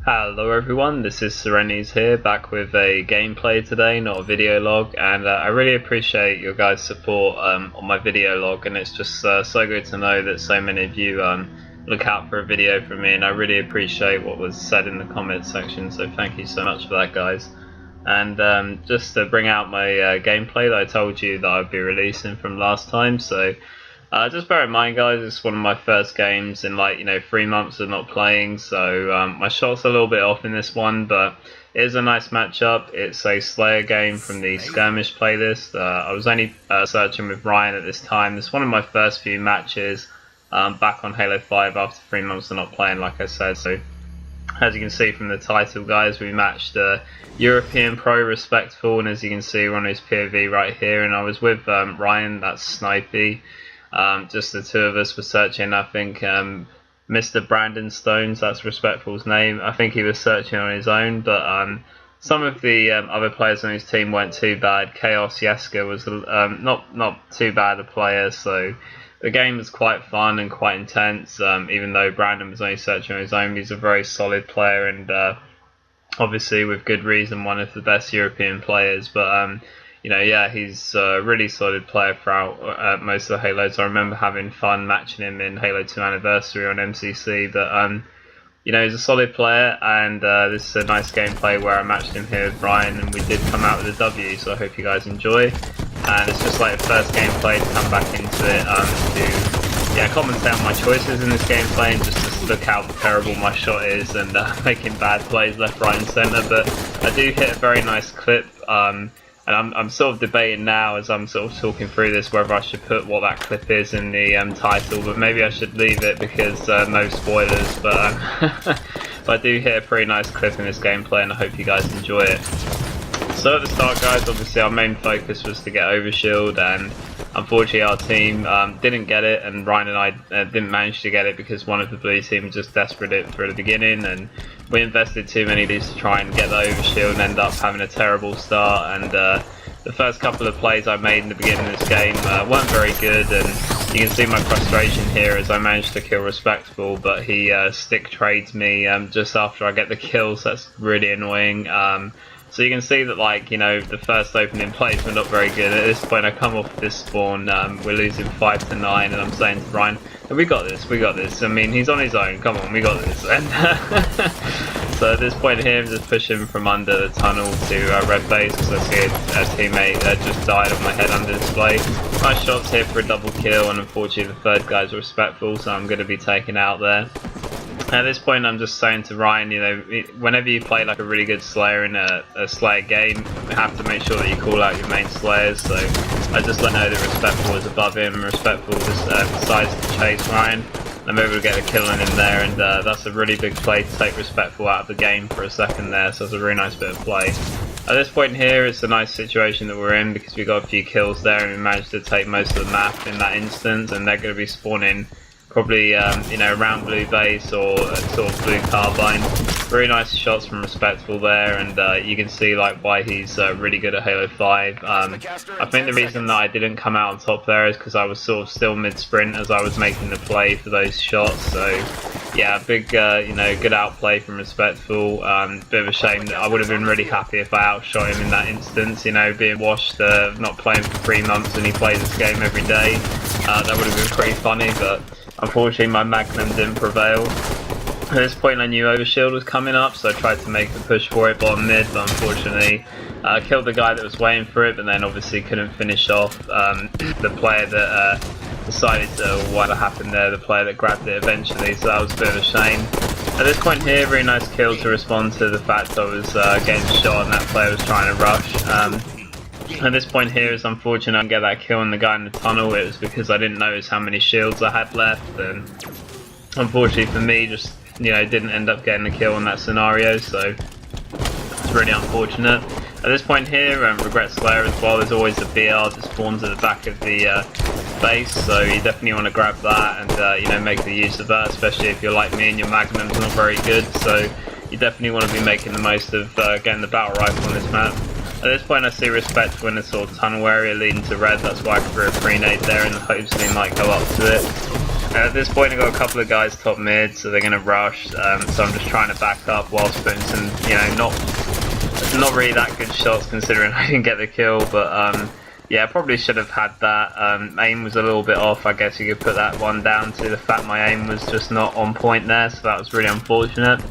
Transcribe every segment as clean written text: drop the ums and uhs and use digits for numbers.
Hello everyone, this is Serenes here, back with a gameplay today, not a video log, and I really appreciate your guys' support on my video log, and it's just so good to know that so many of you look out for a video from me, and I really appreciate what was said in the comments section, so thank you so much for that, guys. And just to bring out my gameplay that I told you that I'd be releasing from last time, so just bear in mind, guys, it's one of my first games in 3 months of not playing, so my shot's a little bit off in this one, but it is a nice matchup. It's a Slayer game from the Skirmish playlist. I was only searching with Ryan at this time. It's one of my first few matches back on Halo 5 after 3 months of not playing, like I said. So as you can see from the title, guys, we matched European Pro Respectful, and as you can see, we're on his POV right here, and I was with Ryan, that's Snipey. Just the two of us were searching. I think Mr. Brandon Stones, that's Respectful's name, I think he was searching on his own, but some of the other players on his team weren't too bad. Chaos Yeska was not too bad a player, so the game was quite fun and quite intense, even though Brandon was only searching on his own. He's a very solid player, and obviously with good reason one of the best European players, but yeah, he's a really solid player throughout most of the Halos. I remember having fun matching him in Halo 2 Anniversary on MCC, but he's a solid player, and this is a nice gameplay where I matched him here with Brian, and we did come out with a W, so I hope you guys enjoy. And it's just like the first gameplay to come back into it, to commentate on my choices in this gameplay, and just to look how terrible my shot is, and making bad plays left, right and centre. But I do hit a very nice clip, and I'm sort of debating now as I'm sort of talking through this whether I should put what that clip is in the title, but maybe I should leave it because no spoilers, but I do hit a pretty nice clip in this gameplay, and I hope you guys enjoy it. So at the start, guys, obviously our main focus was to get Overshield, and unfortunately our team didn't get it, and Ryan and I didn't manage to get it because one of the blue team was just desperate it for the beginning, and we invested too many of these to try and get the Overshield and end up having a terrible start. And the first couple of plays I made in the beginning of this game weren't very good, and you can see my frustration here as I managed to kill Respectful, but he stick trades me just after I get the kills. That's really annoying. So you can see that, the first opening plays were not very good. At this point I come off this spawn, we're losing 5-9, and I'm saying to Brian, we got this. I mean, he's on his own, come on, we got this. And so at this point here, I'm just pushing from under the tunnel to red base, because I see a teammate just died on my head under display. Nice shots here for a double kill, and unfortunately the third guy's Respectful, so I'm going to be taken out there. At this point I'm just saying to Ryan, whenever you play like a really good Slayer in a Slayer game, you have to make sure that you call out your main Slayers, so I just let know that Respectful was above him, and Respectful just decides to chase Ryan. I'm able to get a kill on him there, and that's a really big play to take Respectful out of the game for a second there, so it's a really nice bit of play. At this point here, it's a nice situation that we're in because we got a few kills there, and we managed to take most of the map in that instance, and they're going to be spawning probably around blue base or sort of blue carbine. Very nice shots from Respectful there, and you can see why he's really good at Halo 5. I think the reason that I didn't come out on top there is because I was sort of still mid-sprint as I was making the play for those shots. So yeah, big good outplay from Respectful. Bit of a shame that I would have been really happy if I outshot him in that instance, being washed, not playing for 3 months, and he plays this game every day. That would have been pretty funny, but unfortunately my Magnum didn't prevail. At this point I knew Overshield was coming up, so I tried to make a push for it bottom mid, but unfortunately I killed the guy that was waiting for it, but then obviously couldn't finish off the player that decided to, what happened there, the player that grabbed it eventually, so that was a bit of a shame. At this point here, very nice kill to respond to the fact I was getting shot and that player was trying to rush. At this point here, it's unfortunate I didn't get that kill on the guy in the tunnel. It was because I didn't notice how many shields I had left, and unfortunately for me, just didn't end up getting the kill in that scenario, so it's really unfortunate. At this point here, regret Slayer as well. There's always a BR that spawns at the back of the base, so you definitely want to grab that and make the use of that, especially if you're like me and your Magnum's not very good, so you definitely want to be making the most of getting the battle rifle on this map. At this point I see Respect in the sort of tunnel area leading to red, that's why I threw a pre-nade there in the hopes that he might go up to it. At this point I've got a couple of guys top mid, so they're going to rush, so I'm just trying to back up whilst putting some, you know, not really that good shots considering I didn't get the kill, but yeah, I probably should have had that. Aim was a little bit off. I guess you could put that one down to the fact my aim was just not on point there, so that was really unfortunate.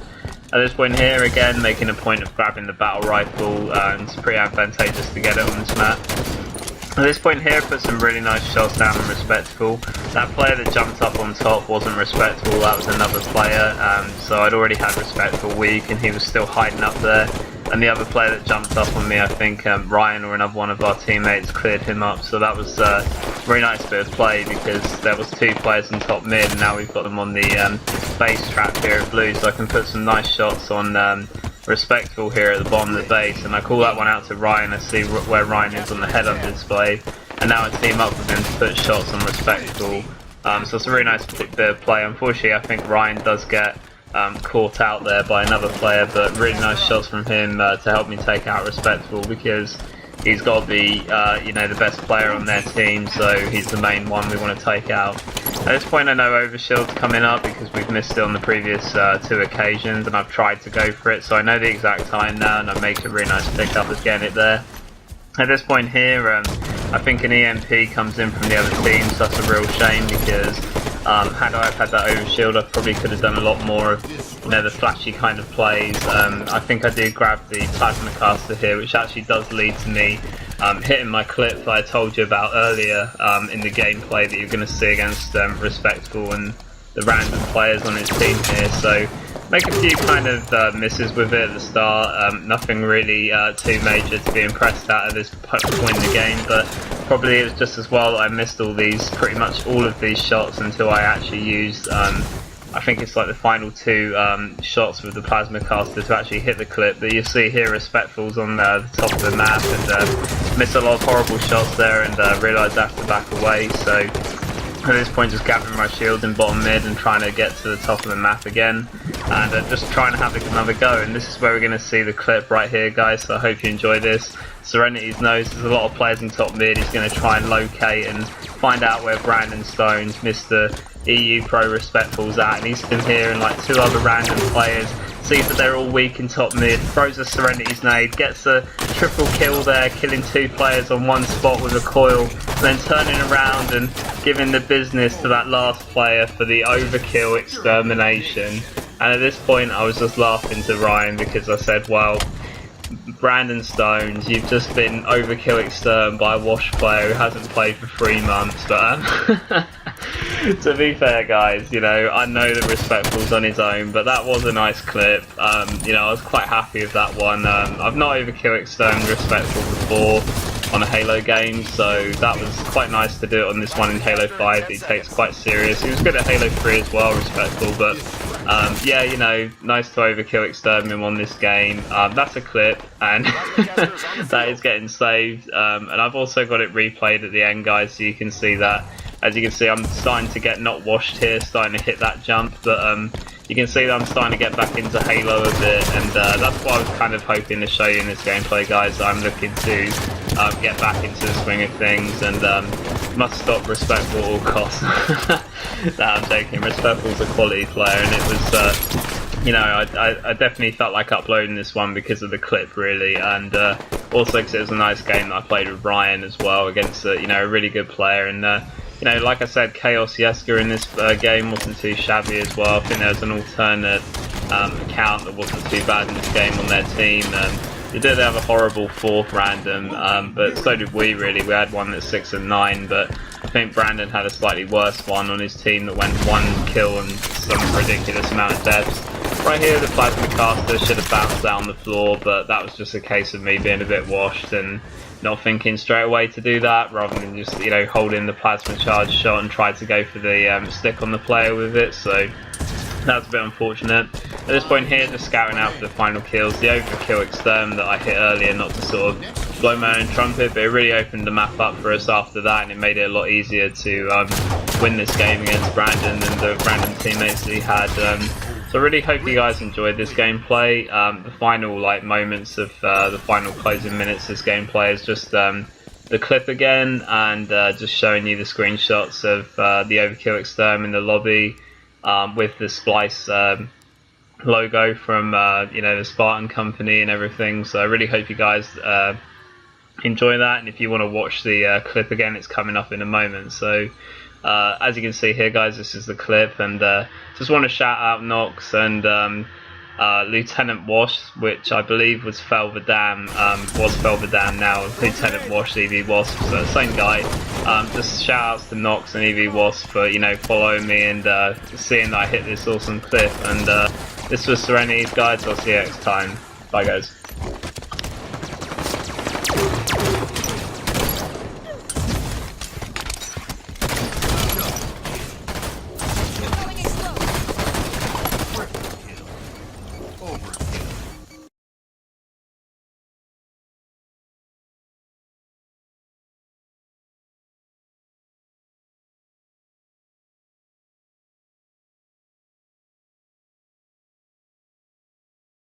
At this point here, again, making a point of grabbing the battle rifle, and it's pretty advantageous to get it on this map. At this point here, I put some really nice shots down on Respectful. That player that jumped up on top wasn't Respectful, that was another player, so I'd already had Respectful weak and he was still hiding up there. And the other player that jumped up on me, I think Ryan or another one of our teammates cleared him up, so that was a very nice bit of play because there was two players in top mid and now we've got them on the base trap here at blue, so I can put some nice shots on Respectful here at the bottom of the base, and I call that one out to Ryan. I see where Ryan is on the head-up display, and now I team up with him to put shots on Respectful. So it's a really nice bit of play. Unfortunately, I think Ryan does get caught out there by another player, but really nice shots from him to help me take out Respectful because he's got to be, you know, the best player on their team, so he's the main one we want to take out. At this point I know Overshield's coming up because we've missed it on the previous two occasions and I've tried to go for it, so I know the exact time now and I make a really nice pickup of getting it there. At this point here, I think an EMP comes in from the other team, so that's a real shame because had I had that overshield, I probably could have done a lot more of, you know, the flashy kind of plays. I think I did grab the plasma caster here, which actually does lead to me hitting my clip that I told you about earlier in the gameplay that you're going to see against Respectful and the random players on his team here. So make a few kind of misses with it at the start, nothing really too major to be impressed at this point in the game, but probably it was just as well that I missed pretty much all of these shots until I actually used, I think it's like the final two shots with the plasma caster to actually hit the clip. But you see here Respectful's on the top of the map and missed a lot of horrible shots there and realised I have to back away, so at this point just gathering my shield in bottom mid and trying to get to the top of the map again and just trying to have another go, and this is where we're going to see the clip right here, guys, so I hope you enjoy this. Serenity's knows there's a lot of players in top mid. He's going to try and locate and find out where Brandon Stones, Mr. EU Pro Respectful's at, and he's been here and like two other random players, sees that they're all weak in top mid, throws a Serenity's nade, gets a triple kill there, killing two players on one spot with a coil, then turning around and giving the business to that last player for the overkill extermination. And at this point I was just laughing to Ryan because I said, well, Brandon Stones, you've just been overkill exterminated by a Wash player who hasn't played for 3 months, but to be fair, guys, you know, I know that Respectful's on his own, but that was a nice clip. You know, I was quite happy with that one. I've not overkill exterminated Respectful before on a Halo game, so that was quite nice to do it on this one in Halo 5 that he takes quite serious. He was good at Halo 3 as well, Respectful, but yeah, you know, nice to overkill exterminate him on this game. That's a clip, and that is getting saved. And I've also got it replayed at the end, guys, so you can see that. As you can see, I'm starting to get not washed here, starting to hit that jump, but you can see that I'm starting to get back into Halo a bit, and that's what I was kind of hoping to show you in this gameplay, guys. I'm looking to get back into the swing of things and must stop Respectful at all costs. Nah, I'm joking. Respectful's a quality player, and it was, you know, I definitely felt like uploading this one because of the clip, really, and also because it was a nice game that I played with Ryan as well against, you know, a really good player, and you know, like I said, Chaos Yeska in this game wasn't too shabby as well. I think there was an alternate account that wasn't too bad in this game on their team. They did have a horrible 4th random, but so did we, really. We had one that's 6 and 9, but I think Brandon had a slightly worse one on his team that went 1 kill and some ridiculous amount of deaths. Right here, the plasma caster should have bounced out on the floor, but that was just a case of me being a bit washed and not thinking straight away to do that, rather than just, you know, holding the plasma charge shot and try to go for the stick on the player with it, so that's a bit unfortunate. At this point here, just scouting out for the final kills. The overkill exterm that I hit earlier, not to sort of blow my own trumpet, but it really opened the map up for us after that, and it made it a lot easier to win this game against Brandon and the random teammates that he had. So I really hope you guys enjoyed this gameplay. The final moments of the final closing minutes of this gameplay is just the clip again and just showing you the screenshots of the Overkill Exterm in the lobby with the Splice logo from the Spartan company and everything. So I really hope you guys enjoy that, and if you want to watch the clip again, it's coming up in a moment. So as you can see here, guys, this is the clip, and just want to shout out Nox and Lieutenant Wash, which I believe was Felverdam, was Felverdam now, Lieutenant Wash, EV Wasp, so same guy. Just shout outs to Nox and EV Wasp for following me and seeing that I hit this awesome clip. And this was Serenity's, guys. I'll see you next time. Bye, guys. Over.